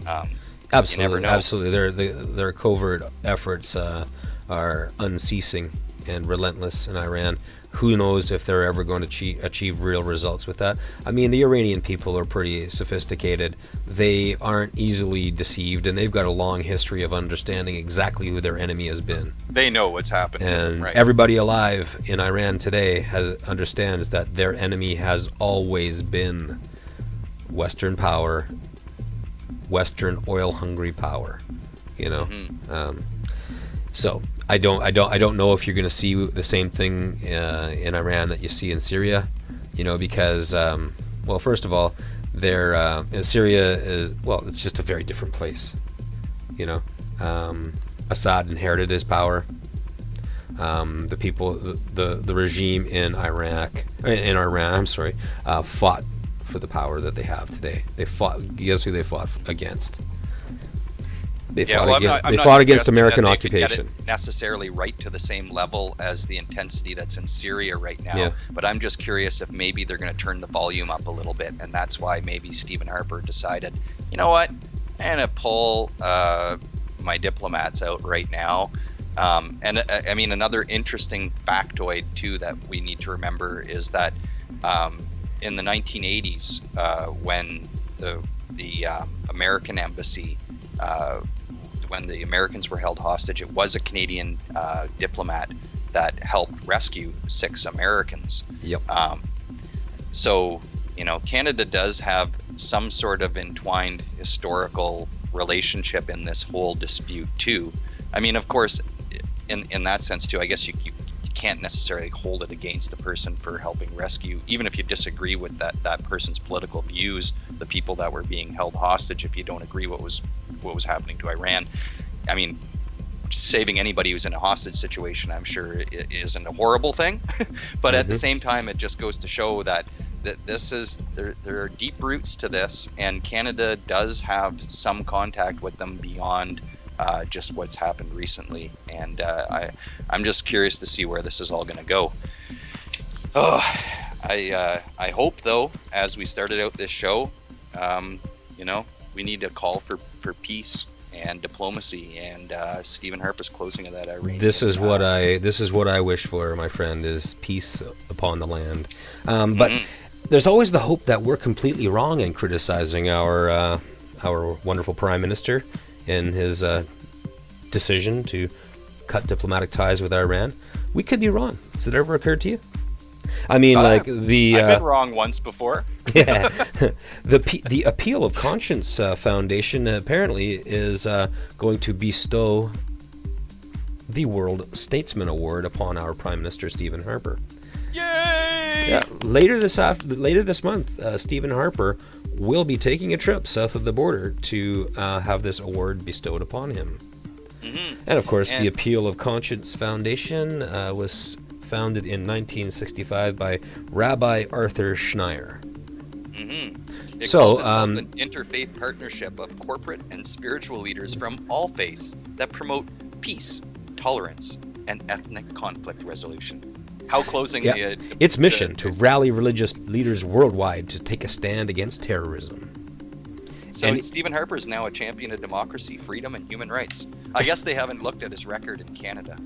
Absolutely, you never know. absolutely. Their covert efforts are unceasing and relentless in Iran. Who knows if they're ever going to achieve real results with that? I mean, the Iranian people are pretty sophisticated. They aren't easily deceived, and they've got a long history of understanding exactly who their enemy has been. They know what's happening. And right. everybody alive in Iran today understands that their enemy has always been Western power, Western oil-hungry power. You know. Mm-hmm. So I don't know if you're going to see the same thing in Iran that you see in Syria, you know, because well, first of all, Syria is, well, it's just a very different place, you know. Assad inherited his power. The people, the regime in Iran, fought for the power that they have today. They fought. Guess who they fought against? They fought against American occupation. Get it necessarily right to the same level as the intensity that's in Syria right now. Yeah. But I'm just curious if maybe they're going to turn the volume up a little bit, and that's why maybe Stephen Harper decided, you know what, I'm going to pull my diplomats out right now. And I mean, another interesting factoid too that we need to remember is that in the 1980s, when the American embassy, when the Americans were held hostage, it was a Canadian diplomat that helped rescue 6 Americans. Yep. So, you know, Canada does have some sort of entwined historical relationship in this whole dispute too. I mean, of course, in that sense too, I guess you can't necessarily hold it against the person for helping rescue, even if you disagree with that person's political views, the people that were being held hostage, if you don't agree what was happening to Iran. I mean, saving anybody who's in a hostage situation, I'm sure it isn't a horrible thing, but at the same time, it just goes to show that this is, there are deep roots to this, and Canada does have some contact with them beyond just what's happened recently, and I'm just curious to see where this is all going to go. I hope, though, as we started out this show, you know, we need to call for peace and diplomacy, and Stephen Harper's closing of that Iranian. This is what I wish for, my friend, is peace upon the land. But there's always the hope that we're completely wrong in criticizing our wonderful Prime Minister in his decision to cut diplomatic ties with Iran. We could be wrong. Has it ever occurred to you? I mean, I've been wrong once before. Yeah, the Appeal of Conscience Foundation apparently is going to bestow the World Statesman Award upon our Prime Minister Stephen Harper. Yay! Yeah, later this month, Stephen Harper will be taking a trip south of the border to have this award bestowed upon him. And of course, the Appeal of Conscience Foundation was founded in 1965 by Rabbi Arthur Schneier. It calls itself an interfaith partnership of corporate and spiritual leaders from all faiths that promote peace, tolerance, and ethnic conflict resolution. How closing its mission to rally religious leaders worldwide to take a stand against terrorism. So Stephen Harper is now a champion of democracy, freedom, and human rights. I guess they haven't looked at his record in Canada.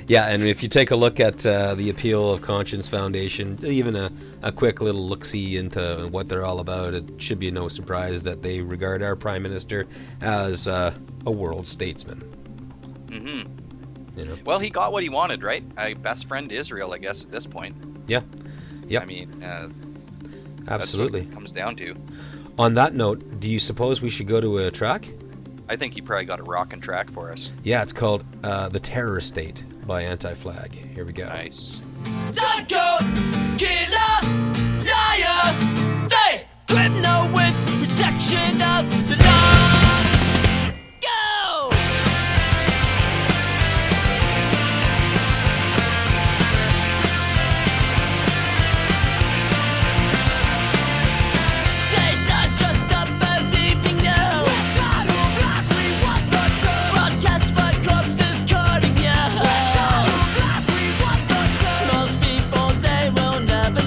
Yeah, and if you take a look at the Appeal of Conscience Foundation, even a quick little look-see into what they're all about, it should be no surprise that they regard our Prime Minister as a world statesman. You know? Well, he got what he wanted, right? Best friend to Israel, I guess, at this point. Yeah. Yep. I mean, absolutely. That's what it comes down to. On that note, do you suppose we should go to a track? I think you probably got a rockin' track for us. Yeah, it's called The Terror State by Anti-Flag. Here we go. Nice. Psycho, killer, liar, they criminal with protection of the law. Go! State lights dressed up as evening news. West side of blast, we want the truth. Broadcast by corpses cutting you. West side of blast, we want the truth. Most people, they will never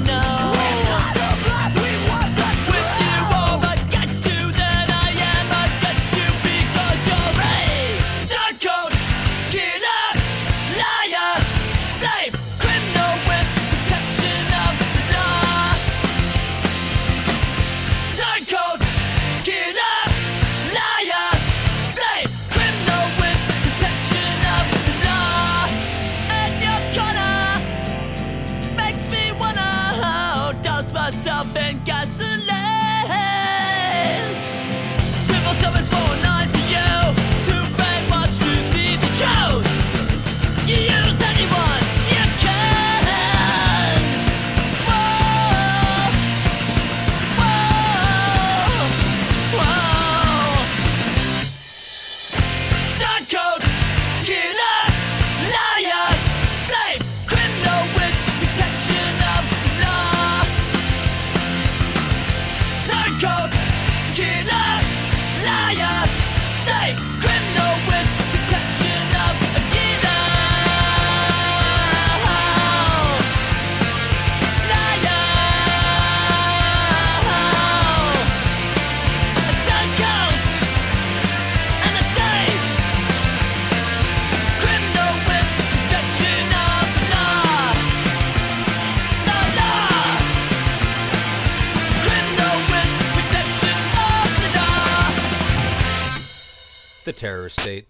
The terrorist state.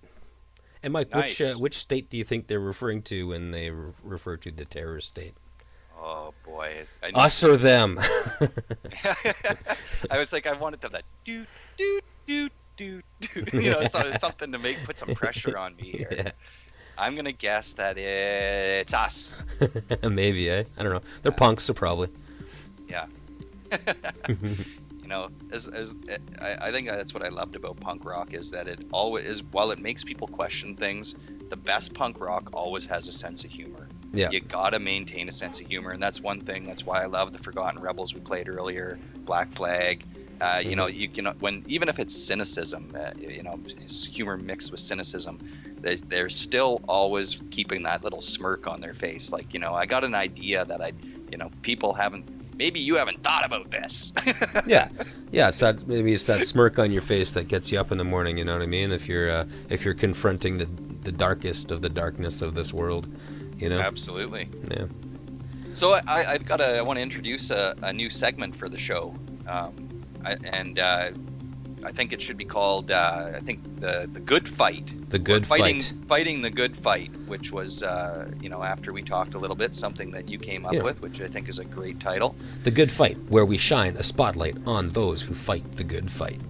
And Mike, Nice. which state do you think they're referring to when they refer to the terrorist state? Oh boy. Us or them? I was like, I wanted to have that do do do do do, something to put some pressure on me here. Yeah. I'm gonna guess that it's us. Maybe, eh? I don't know. They're punks, so probably. Yeah. I think that's what I loved about punk rock is that it always, while it makes people question things, the best punk rock always has a sense of humor. Yeah. You gotta maintain a sense of humor, and that's one thing. That's why I love the Forgotten Rebels we played earlier, Black Flag. You can, when even if it's cynicism, it's humor mixed with cynicism, they're still always keeping that little smirk on their face. Like, I got an idea that people haven't. Maybe you haven't thought about this. Yeah. It's that smirk on your face that gets you up in the morning. You know what I mean? If you're confronting the darkest of the darkness of this world, Absolutely. Yeah. So I want to introduce a new segment for the show, I think it should be called the good fight. The good fight. Fighting the good fight, which was after we talked a little bit, something that you came up with, which I think is a great title. The good fight, where we shine a spotlight on those who fight the good fight.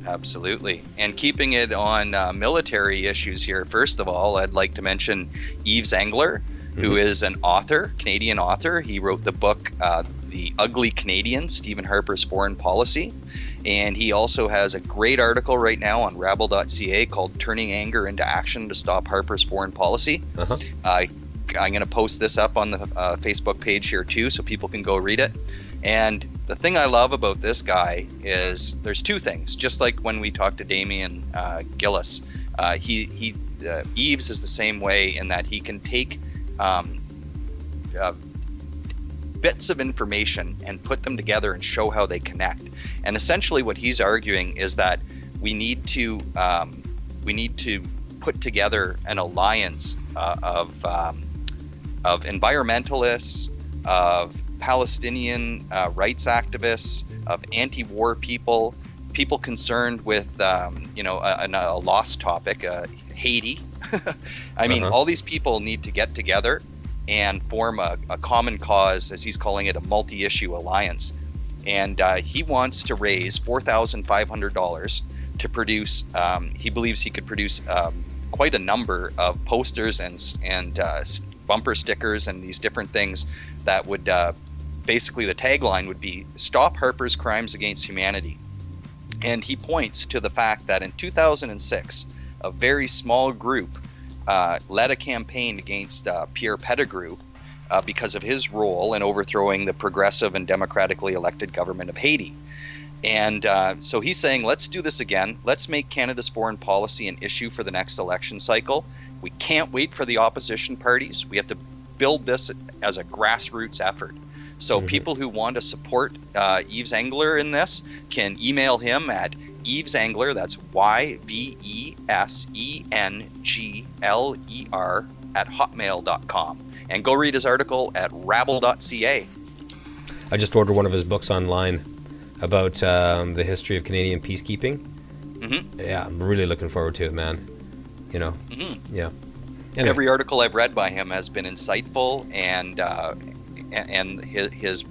Absolutely. And keeping it on military issues here, first of all, I'd like to mention Yves Engler, who is an author, Canadian author. He wrote the book, The Ugly Canadian, Stephen Harper's Foreign Policy. And he also has a great article right now on rabble.ca called Turning Anger into Action to Stop Harper's Foreign Policy. Uh-huh. I'm going to post this up on the Facebook page here too, so people can go read it. And the thing I love about this guy is there's two things. Just like when we talked to Damien Gillis, Yves is the same way in that he can take bits of information and put them together and show how they connect. And essentially what he's arguing is that we need to put together an alliance of environmentalists, of Palestinian rights activists, of anti-war people concerned with a lost topic, Haiti. I mean, all these people need to get together and form a common cause, as he's calling it, a multi-issue alliance. And he wants to raise $4,500 to produce, he believes he could produce quite a number of posters and bumper stickers and these different things that would, basically the tagline would be, Stop Harper's Crimes Against Humanity. And he points to the fact that in 2006, a very small group led a campaign against Pierre Pettigrew because of his role in overthrowing the progressive and democratically elected government of Haiti. And so he's saying, let's do this again. Let's make Canada's foreign policy an issue for the next election cycle. We can't wait for the opposition parties. We have to build this as a grassroots effort. So people who want to support Yves Engler in this can email him at Yves Engler, that's YVESENGLER @hotmail.com. And go read his article at rabble.ca. I just ordered one of his books online about the history of Canadian peacekeeping. Yeah, I'm really looking forward to it, man. Yeah. Anyway. Every article I've read by him has been insightful, and his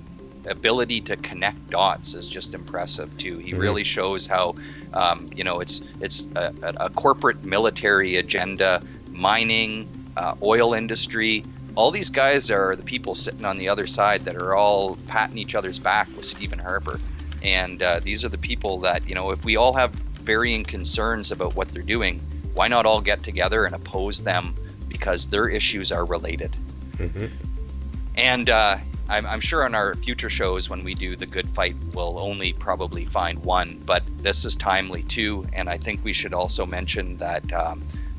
ability to connect dots is just impressive too. He really shows how it's a corporate military agenda, mining, oil industry. All these guys are the people sitting on the other side that are all patting each other's back with Stephen Harper. And these are the people that, if we all have varying concerns about what they're doing, why not all get together and oppose them, because their issues are related. And I'm sure on our future shows when we do the good fight, we'll only probably find one, but this is timely too. And I think we should also mention that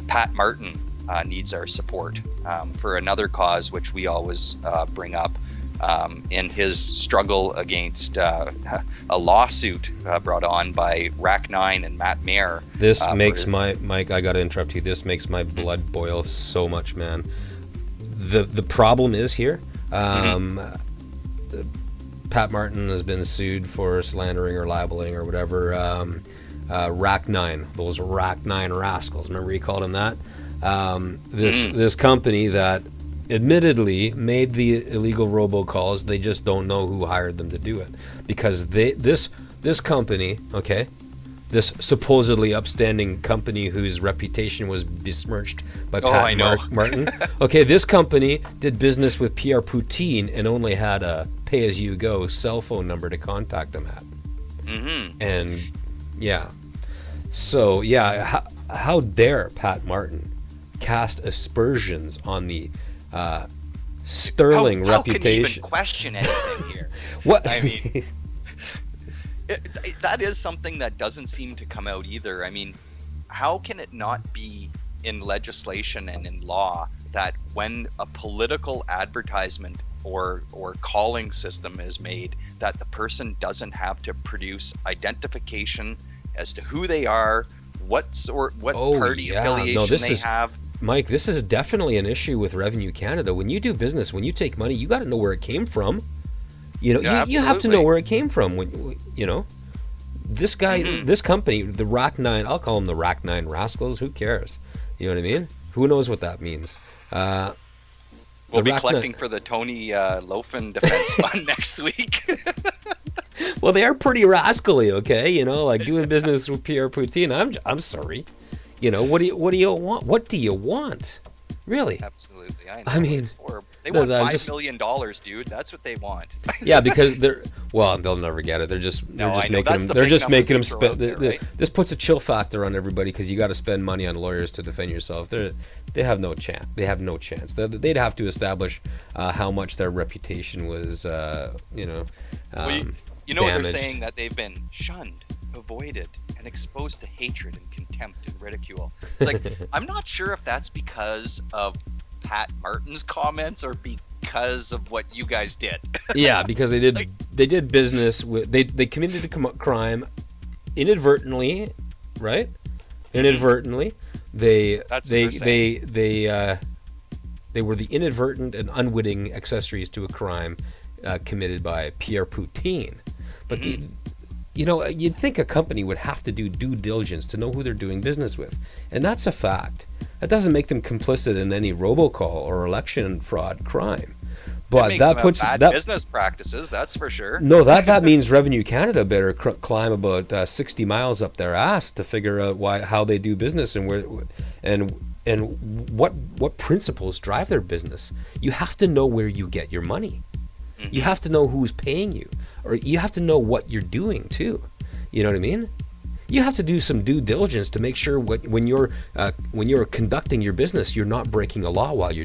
Pat Martin needs our support for another cause, which we always bring up in his struggle against a lawsuit brought on by Rack 9 and Matt Mayer. This makes Mike, I got to interrupt you. This makes my blood boil so much, man. The problem is here, Pat Martin has been sued for slandering or libeling or whatever Rack 9, those Rack 9 rascals. Remember he called them that? This company that admittedly made the illegal robocalls, they just don't know who hired them to do it. Because this company, okay, this supposedly upstanding company whose reputation was besmirched by Pat Martin. Okay, this company did business with Pt.3 and only had a pay-as-you-go cell phone number to contact them at. And yeah, so yeah, how dare Pat Martin cast aspersions on the sterling how reputation? Can you even question anything here? What I mean, that is something that doesn't seem to come out either. I mean, how can it not be in legislation and in law that when a political advertisement or calling system is made, that the person doesn't have to produce identification as to who they are, what party affiliation they have? Mike, this is definitely an issue with Revenue Canada. When you do business, when you take money, you got to know where it came from. You know, you have to know where it came from. When you know, this guy, this company, the Rack 9, I'll call them the Rack 9 rascals. Who cares? You know what I mean? Who knows what that means? We'll be collecting for the Tony Lofen Defense Fund next week. Well, they are pretty rascally, okay? You know, like doing business with Pierre Poutine. I'm sorry. You know, what do you want? What do you want? Really? Absolutely. I mean, it's horrible. They want $5 million, dude. That's what they want. Yeah, because they'll never get it. They're just making them spend. This puts a chill factor on everybody because you got to spend money on lawyers to defend yourself. They have no chance. They have no chance. They'd have to establish how much their reputation was, damaged. They're saying that they've been shunned, avoided, and exposed to hatred and contempt and ridicule. It's like, I'm not sure if that's because of Pat Martin's comments or because of what you guys did. Yeah, because they did business with they committed a crime inadvertently, right? Inadvertently, they were the inadvertent and unwitting accessories to a crime committed by Pierre Poutine. But you'd think a company would have to do due diligence to know who they're doing business with. And that's a fact. That doesn't make them complicit in any robocall or election fraud crime. But that puts bad business practices, that's for sure. No, that means Revenue Canada better climb about 60 miles up their ass to figure out how they do business and what principles drive their business. You have to know where you get your money. You have to know who's paying you, or you have to know what you're doing too. You know what I mean? You have to do some due diligence to make sure when you're conducting your business, you're not breaking a law while you're